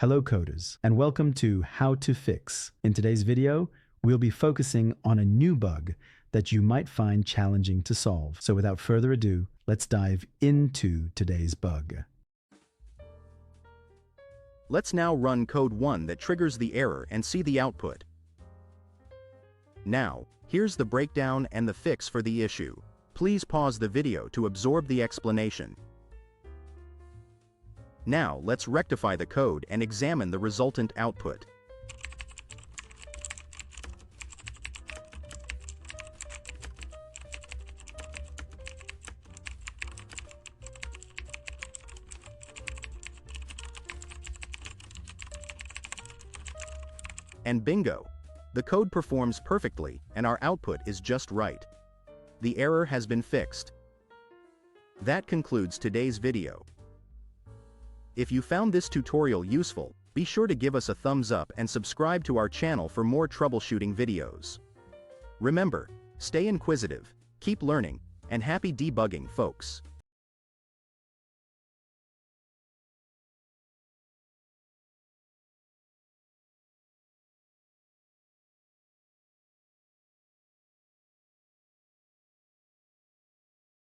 Hello coders, and welcome to How to Fix. In today's video, we'll be focusing on a new bug that you might find challenging to solve. So without further ado, let's dive into today's bug. Let's now run code 1 that triggers the error and see the output. Now, here's the breakdown and the fix for the issue. Please pause the video to absorb the explanation. Now, let's rectify the code and examine the resultant output. And bingo! The code performs perfectly and our output is just right. The error has been fixed. That concludes today's video. If you found this tutorial useful, be sure to give us a thumbs up and subscribe to our channel for more troubleshooting videos. Remember, stay inquisitive, keep learning, and happy debugging, folks.